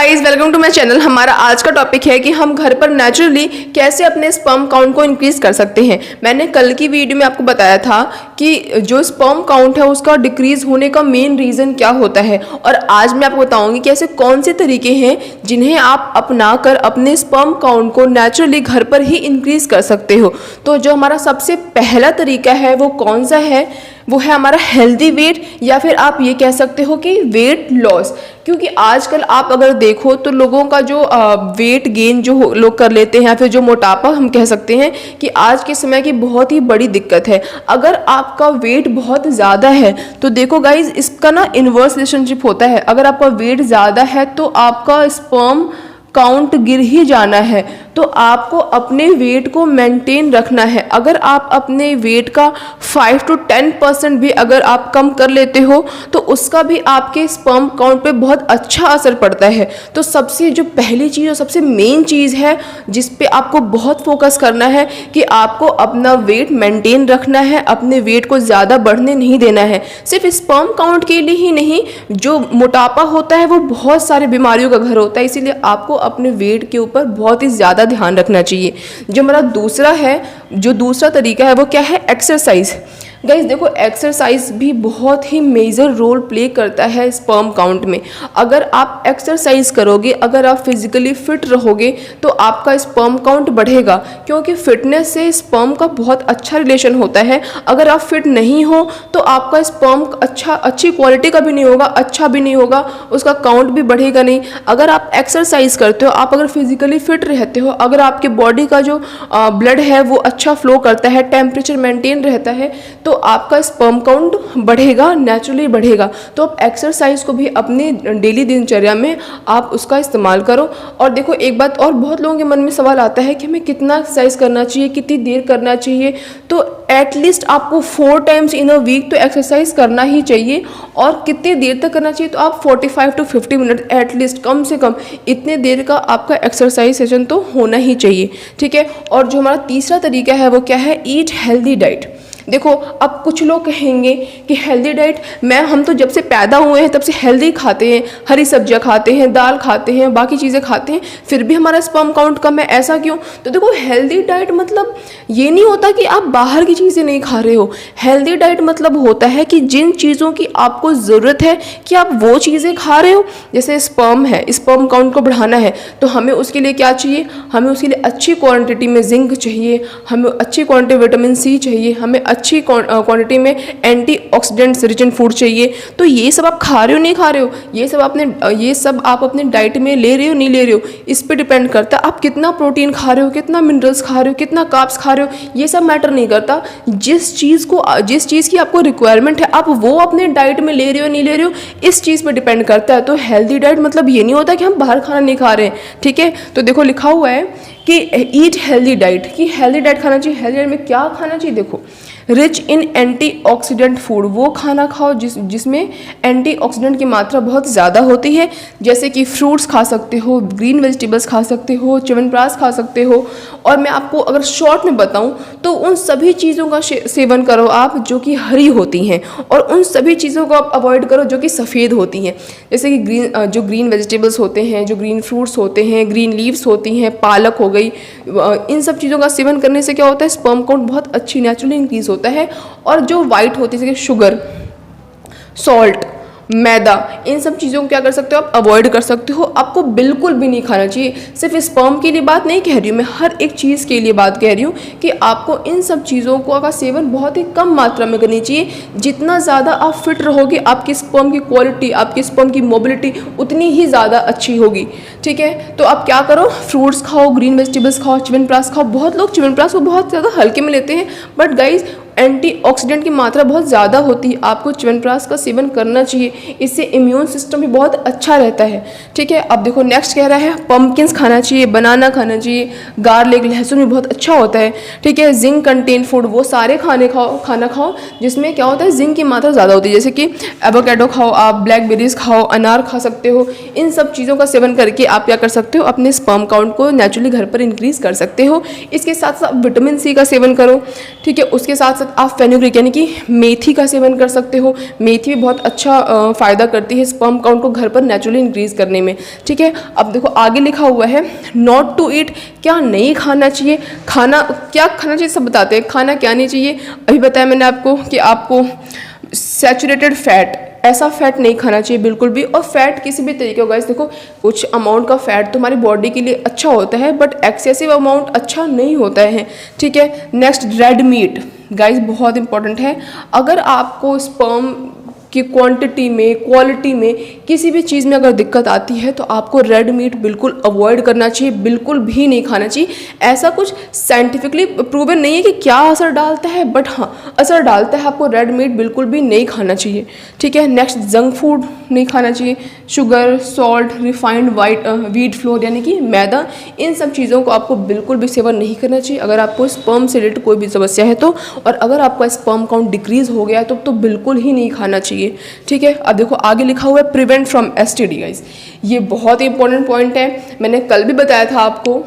Guys, welcome to my channel. हमारा आज का टॉपिक है कि हम घर पर नेचुरली कैसे अपने स्पर्म काउंट को इंक्रीज कर सकते हैं। मैंने कल की वीडियो में आपको बताया था कि जो स्पर्म काउंट है उसका डिक्रीज होने का मेन रीज़न क्या होता है, और आज मैं आपको बताऊंगी कि ऐसे कौन से तरीके हैं जिन्हें आप अपना कर अपने स्पर्म काउंट को नेचुरली घर पर ही इंक्रीज कर सकते हो। तो जो हमारा सबसे पहला तरीका है वो कौन सा है, वो है हमारा हेल्दी वेट, या फिर आप ये कह सकते हो कि वेट लॉस। क्योंकि आजकल आप अगर देखो तो लोगों का जो वेट गेन जो लोग कर लेते हैं, या फिर जो मोटापा हम कह सकते हैं कि आज के समय की बहुत ही बड़ी दिक्कत है। अगर आपका वेट बहुत ज़्यादा है तो देखो गाइज, इसका ना इन्वर्स रिलेशनशिप होता है। अगर आपका वेट ज़्यादा है तो आपका स्पर्म काउंट गिर ही जाना है। तो आपको अपने वेट को मेंटेन रखना है। अगर आप अपने वेट का 5 to 10% भी अगर आप कम कर लेते हो तो उसका भी आपके स्पर्म काउंट पे बहुत अच्छा असर पड़ता है। तो सबसे जो पहली चीज़ और सबसे मेन चीज़ है जिस पे आपको बहुत फोकस करना है कि आपको अपना वेट मेंटेन रखना है, अपने वेट को ज़्यादा बढ़ने नहीं देना है। सिर्फ स्पर्म काउंट के लिए ही नहीं, जो मोटापा होता है वो बहुत सारी बीमारियों का घर होता है, इसीलिए आपको अपने वेट के ऊपर बहुत ही ज़्यादा ध्यान रखना चाहिए। जो हमारा दूसरा तरीका है वो क्या है, एक्सरसाइज। गाइज देखो, एक्सरसाइज भी बहुत ही मेजर रोल प्ले करता है स्पर्म काउंट में। अगर आप एक्सरसाइज करोगे, अगर आप फिजिकली फिट रहोगे तो आपका स्पर्म काउंट बढ़ेगा, क्योंकि फिटनेस से स्पर्म का बहुत अच्छा रिलेशन होता है। अगर आप फिट नहीं हो तो आपका स्पर्म अच्छी क्वालिटी का भी नहीं होगा, अच्छा भी नहीं होगा, उसका काउंट भी बढ़ेगा नहीं। अगर आप एक्सरसाइज करते हो, आप अगर फिजिकली फिट रहते हो, अगर आपके बॉडी का जो ब्लड है वो अच्छा फ्लो करता है, टेम्परेचर मेंटेन रहता है, तो आपका स्पर्म काउंट बढ़ेगा, नेचुरली बढ़ेगा। तो आप एक्सरसाइज को भी अपनी डेली दिनचर्या में आप उसका इस्तेमाल करो। और देखो, एक बात और बहुत लोगों के मन में सवाल आता है कि हमें कितना एक्सरसाइज करना चाहिए, कितनी देर करना चाहिए। तो एटलीस्ट आपको 4 times इन अ वीक तो एक्सरसाइज करना ही चाहिए। और कितनी देर तक करना चाहिए, तो आप 45 to 50 मिनट एटलीस्ट, कम से कम इतने देर का आपका एक्सरसाइज सेशन तो होना ही चाहिए, ठीक है। और जो हमारा तीसरा तरीका है वो क्या है, ईट हेल्दी डाइट। देखो, अब कुछ लोग कहेंगे कि हेल्दी डाइट, हम तो जब से पैदा हुए हैं तब से हेल्दी खाते हैं, हरी सब्जियां खाते हैं, दाल खाते हैं, बाकी चीज़ें खाते हैं, फिर भी हमारा स्पर्म काउंट कम है, ऐसा क्यों? तो देखो, हेल्दी डाइट मतलब ये नहीं होता कि आप बाहर की चीज़ें नहीं खा रहे हो। हेल्दी डाइट मतलब होता है कि जिन चीज़ों की आपको ज़रूरत है कि आप वो चीज़ें खा रहे हो। जैसे स्पर्म है, स्पर्म काउंट को बढ़ाना है तो हमें उसके लिए क्या चाहिए, हमें उसके लिए अच्छी क्वांटिटी में जिंक चाहिए, हमें अच्छी क्वांटिटी विटामिन सी चाहिए, हमें अच्छी क्वांटिटी में एंटीऑक्सीडेंट्स रिच इन फूड चाहिए। तो ये सब आप खा रहे हो नहीं खा रहे हो, ये सब आप अपने डाइट में ले रहे हो नहीं ले रहे हो, इस पे डिपेंड करता है आप कितना प्रोटीन खा रहे हो, कितना मिनरल्स खा रहे हो, कितना कार्ब्स खा रहे हो। ये सब मैटर नहीं करता। जिस चीज़ की आपको रिक्वायरमेंट है आप वो अपने डाइट में ले रहे हो नहीं ले रहे हो, इस चीज़ पे डिपेंड करता है। तो हेल्दी डाइट मतलब ये नहीं होता कि हम बाहर खाना नहीं खा रहे हैं, ठीक है। तो देखो, लिखा हुआ है कि ईट हेल्दी डाइट, कि हेल्दी डाइट खाना चाहिए। हेल्दी डाइट में क्या खाना चाहिए, देखो, रिच इन एंटीऑक्सीडेंट फूड, वो खाना खाओ जिसमें एंटीऑक्सीडेंट की मात्रा बहुत ज़्यादा होती है। जैसे कि फ्रूट्स खा सकते हो, ग्रीन वेजिटेबल्स खा सकते हो, च्यवनप्राश खा सकते हो। और मैं आपको अगर शॉर्ट में बताऊं तो उन सभी चीज़ों का सेवन करो आप जो कि हरी होती हैं, और उन सभी चीज़ों को आप अवॉइड करो जो कि सफ़ेद होती हैं। जैसे कि ग्रीन वेजिटेबल्स होते हैं, जो ग्रीन फ्रूट्स होते हैं, ग्रीन लीव्स होती हैं, पालक हो गई, इन सब चीज़ों का सेवन करने से क्या होता है, स्पर्म काउंट बहुत अच्छी नेचुरली इंक्रीज होता है। और जो वाइट होती है जैसे शुगर, सॉल्ट, मैदा, इन सब चीज़ों को क्या कर सकते हो आप, अवॉइड कर सकते हो। आपको बिल्कुल भी नहीं खाना चाहिए। सिर्फ स्पर्म के लिए बात नहीं कह रही हूँ मैं, हर एक चीज़ के लिए बात कह रही हूँ कि आपको इन सब चीज़ों का सेवन बहुत ही कम मात्रा में करनी चाहिए। जितना ज़्यादा आप फिट रहोगे, आपकी स्पर्म की क्वालिटी, आपकी स्पर्म की मोबिलिटी उतनी ही ज़्यादा अच्छी होगी, ठीक है। तो आप क्या करो, फ्रूट्स खाओ, ग्रीन वेजिटेबल्स खाओ, च्यवनप्राश खाओ। बहुत लोग च्यवनप्राश को बहुत ज़्यादा हल्के में लेते हैं, बट गाइज एंटीऑक्सीडेंट की मात्रा बहुत ज़्यादा होती है, आपको च्यवनप्राश का सेवन करना चाहिए, इससे इम्यून सिस्टम भी बहुत अच्छा रहता है, ठीक है। अब देखो, नेक्स्ट कह रहा है पम्पकिन्स खाना चाहिए, बनाना खाना चाहिए, गार्लिक, लहसुन भी बहुत अच्छा होता है, ठीक है। जिंक कंटेन फूड, वो सारे खाना खाओ जिसमें क्या होता है, जिंक की मात्रा ज़्यादा होती है। जैसे कि एवोकाडो खाओ, आप ब्लैकबेरीज खाओ, अनार खा सकते हो। इन सब चीज़ों का सेवन करके आप क्या कर सकते हो, अपने स्पर्म काउंट को नेचुरली घर पर इंक्रीज कर सकते हो। इसके साथ साथ विटामिन सी का सेवन करो, ठीक है। उसके साथ साथ साथ आप फेनुग्रीक यानी कि मेथी का सेवन कर सकते हो। मेथी भी बहुत अच्छा फ़ायदा करती है स्पर्म काउंट को घर पर नेचुरली इंक्रीज़ करने में। ठीक है, अब देखो आगे लिखा हुआ है नॉट टू ईट, क्या नहीं खाना चाहिए, खाना क्या खाना चाहिए सब बताते हैं, खाना क्या नहीं चाहिए। अभी बताया मैंने आपको कि आपको सैचुरेटेड फैट, ऐसा फैट नहीं खाना चाहिए बिल्कुल भी। और फैट किसी भी तरीके का गाइस, देखो कुछ अमाउंट का फैट तो हमारी बॉडी के लिए अच्छा होता है, बट एक्सेसिव अमाउंट अच्छा नहीं होता है। ठीक है, नेक्स्ट रेड मीट गाइस बहुत इंपॉर्टेंट है। अगर आपको स्पर्म की क्वांटिटी में, क्वालिटी में, किसी भी चीज़ में अगर दिक्कत आती है तो आपको रेड मीट बिल्कुल अवॉइड करना चाहिए, बिल्कुल भी नहीं खाना चाहिए। ऐसा कुछ साइंटिफिकली प्रूवन नहीं है कि क्या असर डालता है, बट हाँ असर डालता है। आपको रेड मीट बिल्कुल भी नहीं खाना चाहिए। ठीक है, नेक्स्ट जंक फूड नहीं खाना चाहिए। Sugar, salt, refined wheat flour यानी कि मैदा, इन सब चीज़ों को आपको बिल्कुल भी सेवन नहीं करना चाहिए अगर आपको स्पर्म से रिलेटेड कोई भी समस्या है तो। और अगर आपका स्पर्म काउंट डिक्रीज हो गया तो बिल्कुल ही नहीं खाना चाहिए। ठीक है, अब देखो आगे लिखा हुआ है प्रिवेंट फ्रॉम एसटीडी गाइस, ये बहुत ही इंपॉर्टेंट पॉइंट है। मैंने कल भी बताया था आपको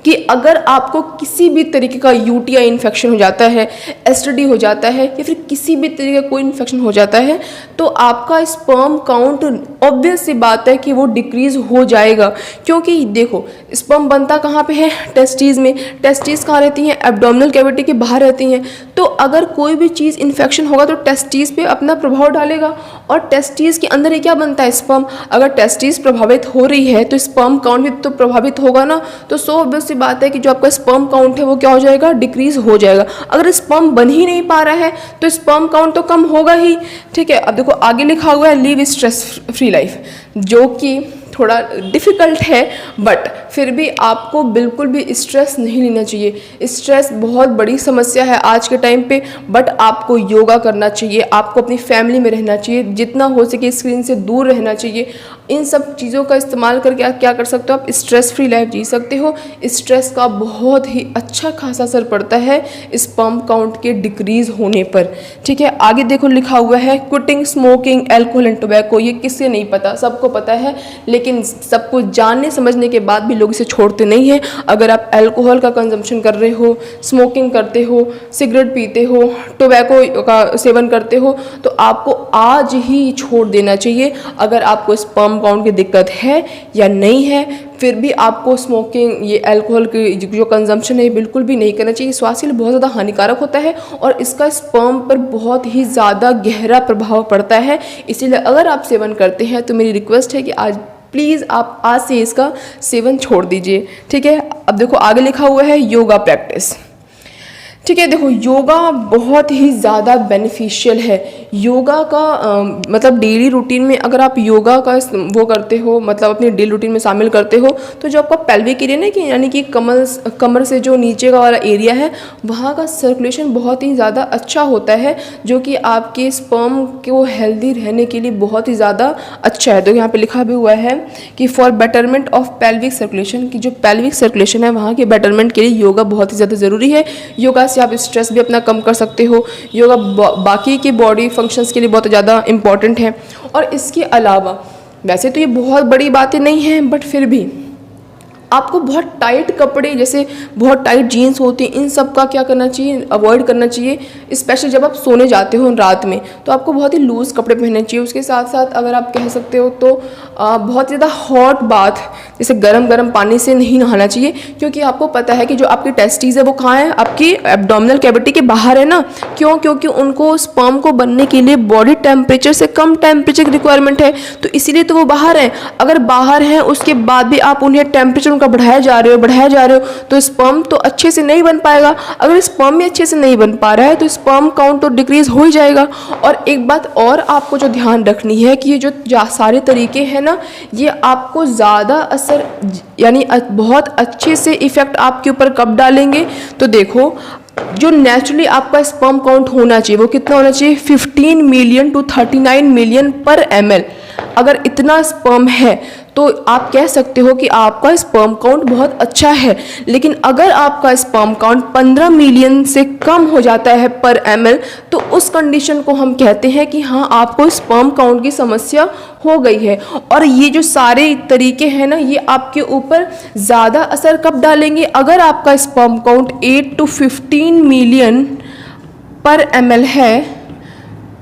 कि अगर आपको किसी भी तरीके का यूटीआई इन्फेक्शन हो जाता है, एसटीडी हो जाता है, या फिर किसी भी तरीके का कोई इन्फेक्शन हो जाता है तो आपका स्पर्म काउंट ऑब्वियस सी बात है कि वो डिक्रीज हो जाएगा। क्योंकि देखो स्पर्म बनता कहाँ पे है, टेस्टीज में। टेस्टीज कहाँ रहती हैं, एब्डोमिनल कैविटी के बाहर रहती हैं। तो अगर कोई भी चीज़ इन्फेक्शन होगा तो टेस्टीज पे अपना प्रभाव डालेगा। और टेस्टीज के अंदर ही क्या बनता है, स्पर्म। अगर टेस्टीज प्रभावित हो रही है तो स्पर्म काउंट भी तो प्रभावित होगा ना। तो सी बात है कि जो आपका स्पर्म काउंट है वो क्या हो जाएगा, डिक्रीज हो जाएगा। अगर स्पर्म बन ही नहीं पा रहा है तो स्पर्म काउंट तो कम होगा ही। ठीक है, अब देखो आगे लिखा हुआ है लिव स्ट्रेस फ्री लाइफ, जो कि थोड़ा डिफ़िकल्ट है, बट फिर भी आपको बिल्कुल भी स्ट्रेस नहीं लेना चाहिए। स्ट्रेस बहुत बड़ी समस्या है आज के टाइम पे, बट आपको योगा करना चाहिए, आपको अपनी फैमिली में रहना चाहिए, जितना हो सके स्क्रीन से दूर रहना चाहिए। इन सब चीज़ों का इस्तेमाल करके आप क्या कर सकते हो, आप स्ट्रेस फ्री लाइफ जी सकते हो। स्ट्रेस का बहुत ही अच्छा खासा असर पड़ता है स्पर्म काउंट के डिक्रीज होने पर। ठीक है, आगे देखो लिखा हुआ है quitting smoking alcohol and tobacco. ये किससे नहीं पता, सबको पता है, लेकिन सबको जानने समझने के बाद भी लोग इसे छोड़ते नहीं हैं। अगर आप अल्कोहल का कंजम्पशन कर रहे हो, स्मोकिंग करते हो, सिगरेट पीते हो, टोबैको का सेवन करते हो, तो आपको आज ही छोड़ देना चाहिए। अगर आपको स्पर्म काउंट की दिक्कत है या नहीं है, फिर भी आपको स्मोकिंग, ये अल्कोहल की जो कंजम्पशन है बिल्कुल भी नहीं करना चाहिए। स्वास्थ्य के लिए बहुत ज़्यादा हानिकारक होता है और इसका स्पर्म पर बहुत ही ज़्यादा गहरा प्रभाव पड़ता है। इसीलिए अगर आप सेवन करते हैं तो मेरी रिक्वेस्ट है कि आज प्लीज़ आप आज से इसका सेवन छोड़ दीजिए। ठीक है, अब देखो आगे लिखा हुआ है योगा प्रैक्टिस। ठीक है, देखो योगा बहुत ही ज़्यादा बेनिफिशियल है। योगा का मतलब डेली रूटीन में अगर आप योगा का वो करते हो, मतलब अपनी डेली रूटीन में शामिल करते हो, तो जो आपका पेल्विक एरिया ना, कि यानी कि कमर से जो नीचे का वाला एरिया है, वहाँ का सर्कुलेशन बहुत ही ज़्यादा अच्छा होता है, जो कि आपके स्पर्म को हेल्दी रहने के लिए बहुत ही ज़्यादा अच्छा है। तो यहाँ पे लिखा भी हुआ है कि for betterment of pelvic circulation, की जो पेल्विक सर्कुलेशन है वहाँ के बेटरमेंट के लिए योगा बहुत ही ज़्यादा ज़रूरी है। योगा से आप स्ट्रेस भी अपना कम कर सकते हो। योगा बाकी के बॉडी फंक्शंस के लिए बहुत ज़्यादा इम्पॉर्टेंट है। और इसके अलावा वैसे तो ये बहुत बड़ी बातें नहीं हैं, बट फिर भी आपको बहुत टाइट कपड़े, जैसे बहुत टाइट जीन्स होती हैं, इन सब का क्या करना चाहिए, अवॉइड करना चाहिए। स्पेशली जब आप सोने जाते हो रात में तो आपको बहुत ही लूज़ कपड़े पहनने चाहिए। उसके साथ साथ अगर आप कह सकते हो तो बहुत ज़्यादा हॉट बाथ, जैसे गरम पानी से नहीं नहाना चाहिए, क्योंकि आपको पता है कि जो आपकी टेस्टीज है वो कहाँ है, आपकी एब्डोमिनल कैविटी के बाहर है ना। क्यों? क्योंकि उनको स्पर्म को बनने के लिए बॉडी टेम्परेचर से कम टेम्परेचर की रिक्वायरमेंट है, तो इसीलिए तो वो बाहर हैं। अगर बाहर हैं उसके बाद भी आप उन्हें टेम्परेचर का बढ़ाया जा रहे हो तो स्पर्म तो अच्छे से नहीं बन पाएगा। अगर स्पर्म भी अच्छे से नहीं बन पा रहा है तो स्पर्म काउंट तो डिक्रीज हो ही जाएगा। और एक बात और आपको जो ध्यान रखनी है कि ये जो सारे तरीके हैं ना, ये आपको ज़्यादा असर यानी बहुत अच्छे से इफ़ेक्ट आपके ऊपर कब डालेंगे, तो देखो जो नेचुरली आपका स्पर्म काउंट होना चाहिए वो कितना होना चाहिए, 15 मिलियन टू 39 मिलियन पर ml। अगर इतना स्पर्म है तो आप कह सकते हो कि आपका स्पर्म काउंट बहुत अच्छा है। लेकिन अगर आपका स्पर्म काउंट 15 मिलियन से कम हो जाता है पर ml, तो उस कंडीशन को हम कहते हैं कि हाँ आपको स्पर्म काउंट की समस्या हो गई है। और ये जो सारे तरीके हैं ना, ये आपके ऊपर ज़्यादा असर कब डालेंगे, अगर आपका स्पर्म काउंट 8 to 15 मिलियन पर ml है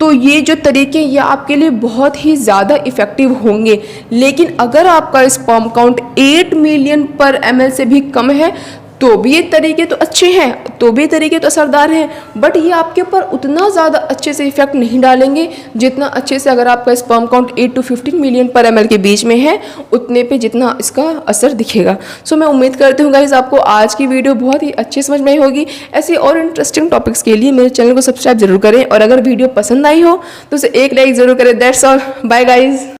तो ये जो तरीके ये आपके लिए बहुत ही ज़्यादा इफ़ेक्टिव होंगे। लेकिन अगर आपका स्पर्म काउंट 8 मिलियन पर ml से भी कम है तो भी ये तरीके तो अच्छे हैं, तो भी ये तरीके तो असरदार हैं, बट ये आपके ऊपर उतना ज़्यादा अच्छे से इफेक्ट नहीं डालेंगे जितना अच्छे से अगर आपका स्पर्म काउंट 8 to 15 मिलियन पर ml के बीच में है उतने पे जितना इसका असर दिखेगा। सो मैं उम्मीद करती हूँ गाइस आपको आज की वीडियो बहुत ही अच्छी समझ में आई होगी। ऐसी और इंटरेस्टिंग टॉपिक्स के लिए मेरे चैनल को सब्सक्राइब जरूर करें और अगर वीडियो पसंद आई हो तो उसे एक लाइक ज़रूर करें। That's all, bye guys.